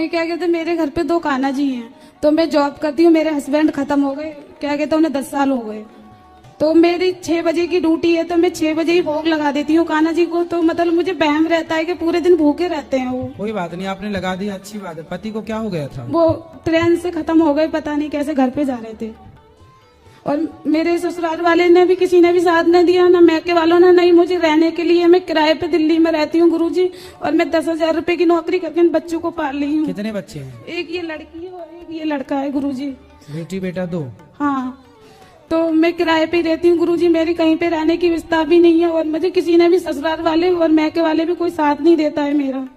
नहीं, क्या कहते मेरे घर पे 2 कान्हा जी हैं, तो मैं जॉब करती हूँ। मेरे हस्बैंड खत्म हो गए, क्या कहते उन्हें 10 साल हो गए। तो मेरी 6 बजे की ड्यूटी है, तो मैं 6 बजे ही भोग लगा देती हूँ कान्हा जी को। तो मतलब मुझे वहम रहता है कि पूरे दिन भूखे रहते हैं वो। कोई बात नहीं, आपने लगा दिया, अच्छी बात है। पति को क्या हो गया था? वो ट्रेन से खत्म हो गए, पता नहीं कैसे, घर पे जा रहे थे। और मेरे ससुराल वाले ने भी, किसी ने भी साथ नहीं दिया, ना मैके वालों ने, नहीं मुझे रहने के लिए। मैं किराए पे दिल्ली में रहती हूँ गुरुजी, और मैं 10,000 रुपए की नौकरी करके इन बच्चों को पाल रही हूँ। कितने बच्चे हैं? एक ये लड़की है और एक ये लड़का है गुरुजी। बेटी बेटा 2? हाँ, तो मैं किराए पे रहती हूँ गुरुजी, मेरी कहीं पे रहने की व्यवस्था भी नहीं है। और मुझे किसी ने भी, ससुराल वाले और मैके वाले भी, कोई साथ नहीं देता है मेरा।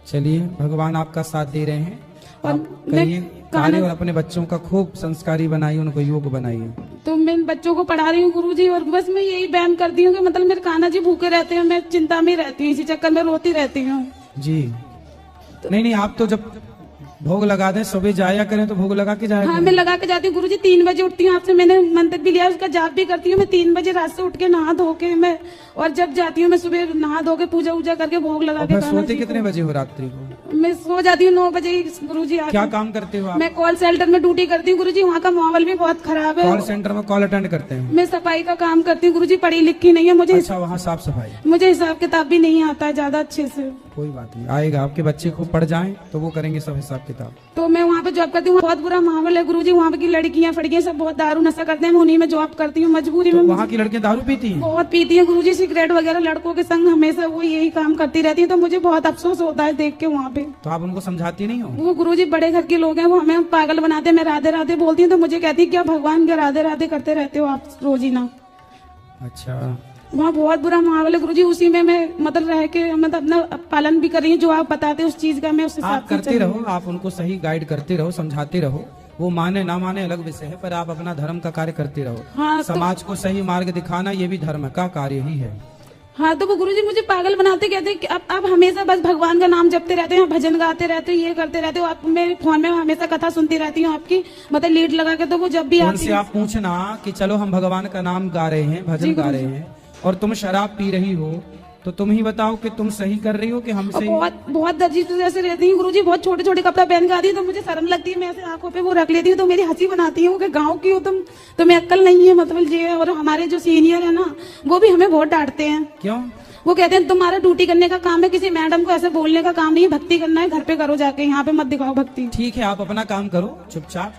चलिए, भगवान आपका साथ दे रहे हैं। और आप करिए कार्य और अपने बच्चों का खूब संस्कारी बनाइए, उनको योग बनाइए। तो मैं इन बच्चों को पढ़ा रही हूँ गुरुजी, और बस मैं यही बयान करती हूँ कि मतलब मेरे कान्हा जी भूखे रहते हैं, मैं चिंता में रहती हूँ, इसी चक्कर में रोती रहती हूँ। जी नहीं, आप तो जब भोग लगा दें, सुबह जाया करें तो भोग लगा के जाया हाँ, करें। मैं लगा के जाती हूँ गुरुजी। 3 बजे उठती हूँ, आपसे मैंने मंत्र भी लिया, उसका जाप भी करती हूँ। मैं 3 बजे रात से उठ के नहा धो के मैं, और जब जाती हूँ मैं सुबह नहा धो के पूजा वूजा करके भोग लगा और के। फिर कान्हा सोते जी कितने को। बजे हो रात्रि को? मैं सो जाती हूँ 9 बजे गुरुजी। क्या काम करते हो आप? मैं कॉल सेंटर में ड्यूटी करती हूँ गुरुजी, वहाँ का माहौल भी बहुत खराब है। कॉल सेंटर में कॉल अटेंड करते हैं? मैं सफाई का काम करती हूँ गुरुजी, पढ़ी लिखी नहीं है मुझे। अच्छा, वहाँ साफ सफाई? मुझे हिसाब किताब भी नहीं आता है ज्यादा अच्छे से। कोई बात नहीं, आएगा। आपके बच्चे खूब पढ़ जाएं तो वो करेंगे सब हिसाब किताब। तो मैं वहाँ पे जॉब करती हूँ, बहुत बुरा माहौल है गुरुजी। वहाँ की लड़कियाँ फड़कियाँ सब बहुत दारू नशा करते हैं, मैं उन्हीं में जॉब करती हूँ मजबूरी तो में। वहाँ की लड़कियां दारू पीती हैं? बहुत पीती हैं गुरुजी, सिगरेट वगैरह, लड़कों के संग हमेशा वो यही काम करती रहती है। तो मुझे बहुत अफसोस होता है देख के वहाँ पे। तो आप उनको समझाती नहीं हो? वो गुरुजी बड़े घर के लोग हैं, वो हमें पागल बनाते हैं। मैं राधे राधे बोलती हूँ तो मुझे कहती है क्या भगवान के राधे राधे करते रहते हो आप रोज ही ना। अच्छा, वहाँ बहुत बुरा माहौल है गुरुजी, उसी में मैं मतलब रह के मतलब अपना पालन भी कर रही हूँ। जो आप बताते हैं उस चीज का मैं उस हिसाब आप से करते रहो, आप उनको सही गाइड करते रहो, समझाते रहो। वो माने ना माने अलग विषय है, पर आप अपना धर्म का कार्य करते रहो। हाँ, समाज को सही मार्ग दिखाना ये भी धर्म का कार्य ही है। हाँ, तो वो गुरुजी मुझे पागल बनाते, कहते कि आप हमेशा बस भगवान का नाम जपते रहते हैं, भजन गाते रहते हो, ये करते रहते हो। आप मेरे फोन में हमेशा कथा सुनती रहती हूँ आपकी, मतलब लीड लगा के। तो वो जब भी उनसे आप पूछना कि चलो हम भगवान का नाम गा रहे हैं, भजन गा रहे हैं, और तुम शराब पी रही हो, तो तुम ही बताओ कि तुम सही कर रही हो कि हमसे। बहुत दर्जी जैसे रहती हूँ गुरुजी, बहुत छोटे छोटे कपड़ा पहन के आती है, तो मुझे शर्म लगती है। मैं ऐसे आंखों पे वो रख लेती हूँ, तो मेरी हंसी बनाती हूँ कि गाँव की हो तुम, तुम्हें अक्ल नहीं है मतलब ये। और हमारे जो सीनियर है ना, वो भी हमें बहुत डांटते हैं। क्यों? वो कहते हैं तुम्हारा ड्यूटी करने का काम है, किसी मैडम को ऐसे बोलने का काम नहीं है, भक्ति करना है घर पे करो जाके, यहाँ पे मत दिखाओ भक्ति। ठीक है, आप अपना काम करो चुपचाप,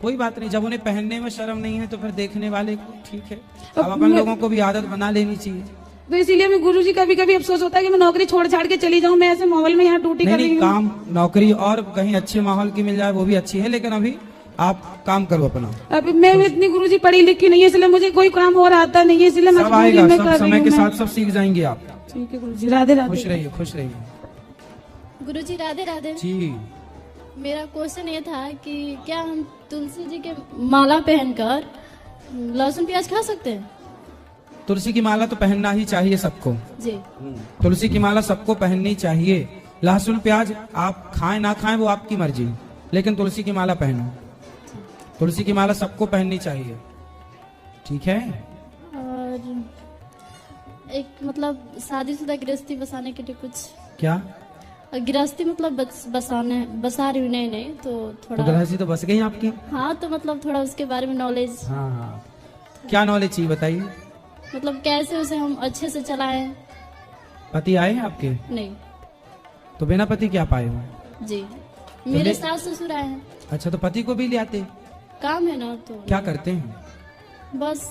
कोई बात नहीं। जब उन्हें पहनने में शर्म नहीं है तो फिर देखने वाले को ठीक है। अब अपन लोगों को भी आदत बना लेनी चाहिए। तो इसीलिए मैं गुरुजी कभी कभी अफसोस होता है कि मैं नौकरी छोड़ छाड़ के चली जाऊं। मैं ऐसे माहौल में यहाँ ड्यूटी कर रही हूँ। काम नौकरी और कहीं अच्छे माहौल की मिल जाए वो भी अच्छी है, लेकिन अभी आप काम करो अपना। अब मैं इतनी गुरुजी पढ़ी लिखी नहीं है, इसलिए मुझे कोई काम और आता नहीं है, इसलिए सब आएगा, सब समय के साथ सब सीख जाएंगे आप। ठीक है गुरुजी, राधे राधे। खुश रहिए, खुश रहिए। गुरुजी राधे राधे। जी, मेरा क्वेश्चन ये था कि क्या हम तुलसी जी के माला पहनकर लहसुन प्याज खा सकते हैं? तुलसी की माला तो पहनना ही चाहिए सबको जी। तुलसी की माला सबको पहननी चाहिए। लहसुन प्याज आप खाएं ना खाएं वो आपकी मर्जी, लेकिन तुलसी की माला पहनो। तुलसी की माला सबको पहननी चाहिए, ठीक है? और एक मतलब शादीशुदा गृहस्थी बसाने के लिए कुछ क्या? गृहस्थी मतलब बसा रही हूँ, नहीं तो थोड़ा। गृहस्थी तो बस गई आपकी। हाँ, तो मतलब थोड़ा उसके बारे में नॉलेज। हाँ, क्या नॉलेज चाहिए बताइए। मतलब कैसे उसे हम अच्छे से चलाएं। पति आए हैं आपके? नहीं। तो बिना पति क्या पाए हो? जी, मेरे सास ससुर आए हैं। अच्छा, तो पति को भी ले आते? काम है ना, तो क्या करते हैं? बस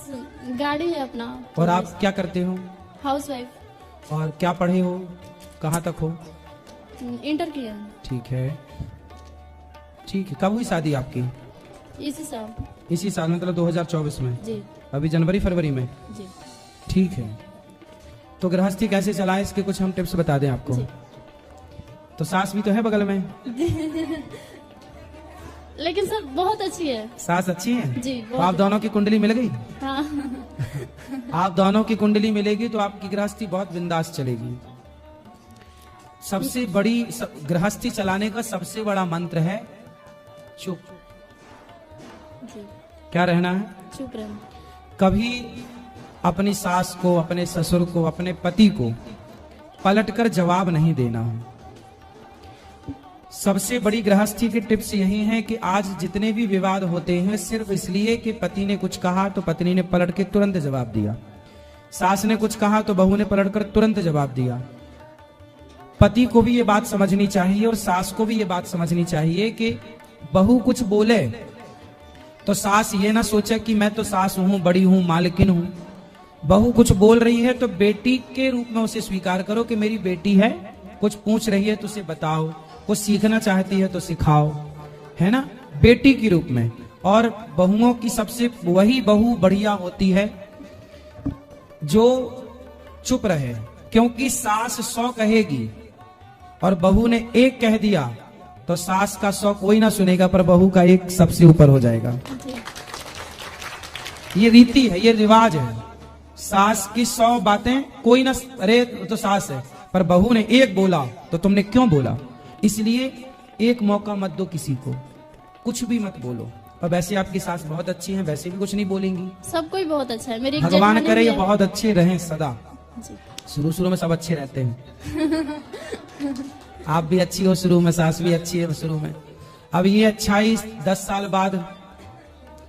गाड़ी है अपना। और आप क्या करते हो? House wife. और क्या पढ़े हो, कहाँ तक हो? इंटर किया। ठीक है, ठीक है। कब हुई शादी आपकी? इसी साल। इसी साल, मतलब 2024 में? जी। अभी जनवरी फरवरी में? जी। ठीक है। तो गृहस्थी कैसे चलाएं इसके कुछ हम टिप्स बता दें आपको। तो सास भी तो है बगल में। लेकिन सर बहुत अच्छी है। सास अच्छी है जी, तो आप दोनों की कुंडली मिल गई। हाँ। आप दोनों की कुंडली मिलेगी तो आपकी गृहस्थी बहुत बिंदास चलेगी। सबसे बड़ी गृहस्थी चलाने का सबसे बड़ा मंत्र है चुप। जी। क्या रहना है? चुप रहना। कभी अपनी सास को, अपने ससुर को, अपने पति को पलटकर जवाब नहीं देना है। सबसे बड़ी गृहस्थी की टिप्स यही है कि आज जितने भी विवाद होते हैं सिर्फ इसलिए कि पति ने कुछ कहा तो पत्नी ने पलट के तुरंत जवाब दिया, सास ने कुछ कहा तो बहू ने पलटकर तुरंत जवाब दिया। पति को भी ये बात समझनी चाहिए और सास को भी ये बात समझनी चाहिए कि बहू कुछ बोले तो सास ये ना सोचे कि मैं तो सास हूं, बड़ी हूं, मालकिन हूं। बहू कुछ बोल रही है तो बेटी के रूप में उसे स्वीकार करो कि मेरी बेटी है, कुछ पूछ रही है तो उसे बताओ, कुछ सीखना चाहती है तो सिखाओ, है ना, बेटी के रूप में। और बहुओं की सबसे वही बहू बढ़िया होती है जो चुप रहे, क्योंकि सास 100 कहेगी और बहू ने 1 कह दिया तो सास का 100 कोई ना सुनेगा, पर बहू का 1 सबसे ऊपर हो जाएगा। ये रीति है, ये रिवाज है। सास की 100 बातें कोई ना, अरे तो सास है, पर बहू ने 1 बोला तो तुमने क्यों बोला। इसलिए 1 मौका मत दो किसी को, कुछ भी मत बोलो। और वैसे आपकी सास बहुत अच्छी है, वैसे भी कुछ नहीं बोलेंगी। सब कोई बहुत अच्छा है, मेरी भगवान करे ये बहुत अच्छे रहें सदा। जी। शुरू में सब अच्छे रहते हैं। आप भी अच्छी हो शुरू में, सास भी अच्छी है शुरू में। अब ये अच्छाई 10 साल बाद,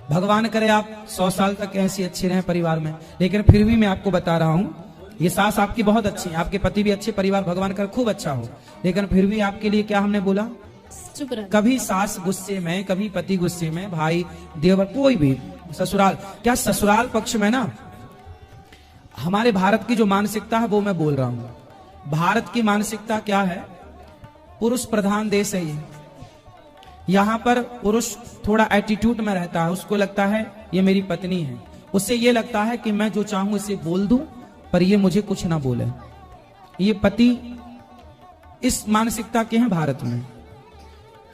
भगवान करे आप 100 साल तक ऐसी अच्छी रहें परिवार में। लेकिन फिर भी मैं आपको बता रहा हूं, ये सास आपकी बहुत अच्छी है, आपके पति भी अच्छे, परिवार भगवान करे खूब अच्छा हो। लेकिन फिर भी आपके लिए क्या हमने बोला, चुप रह। कभी सास गुस्से में, कभी पति गुस्से में, भाई देवर, कोई भी, ससुराल, क्या ससुराल पक्ष में ना, हमारे भारत की जो मानसिकता है वो मैं बोल रहा हूं। भारत की मानसिकता क्या है, पुरुष प्रधान देश है ये। यहां पर पुरुष थोड़ा एटीट्यूड में रहता है, उसको लगता है ये मेरी पत्नी है, उससे ये लगता है कि मैं जो चाहूं इसे बोल दूं पर ये मुझे कुछ ना बोले। ये पति इस मानसिकता के हैं भारत में।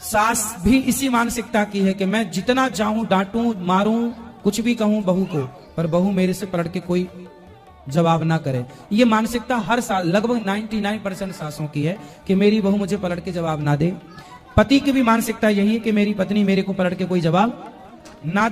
सास भी इसी मानसिकता की है कि मैं जितना चाहूं डांटूं, मारूं, कुछ भी कहूं बहू को, पर बहू मेरे से पलट के कोई जवाब ना करे। ये मानसिकता हर साल लगभग 99% सासों की है कि मेरी बहू मुझे पलट के जवाब ना दे। पति की भी मानसिकता यही है कि मेरी पत्नी मेरे को पलट के कोई जवाब ना दे।